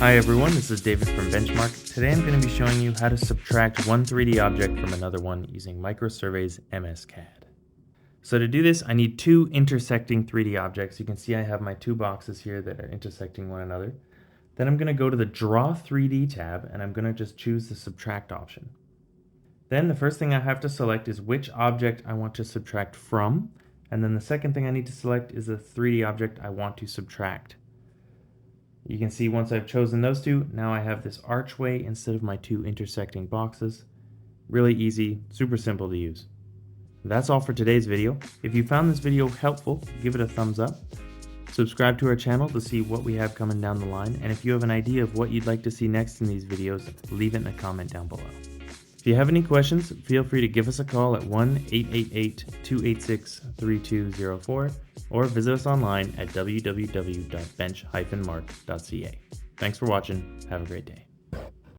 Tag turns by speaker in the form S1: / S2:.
S1: Hi everyone, this is David from Benchmark. Today I'm going to be showing you how to subtract one 3D object from another one using MicroSurvey's MSCAD. So to do this, I need two intersecting 3D objects. You can see I have my two boxes here that are intersecting one another. Then I'm going to go to the Draw 3D tab and I'm going to just choose the Subtract option. Then the first thing I have to select is which object I want to subtract from, and then the second thing I need to select is the 3D object I want to subtract. You can see once I've chosen those two, now I have this archway instead of my two intersecting boxes. Really easy, super simple to use. That's all for today's video. If you found this video helpful, give it a thumbs up. Subscribe to our channel to see what we have coming down the line, and if you have an idea of what you'd like to see next in these videos, leave it in a comment down below. If you have any questions, feel free to give us a call at 1-888-286-3204 or visit us online at www.bench-mark.ca. Thanks for watching. Have a great day.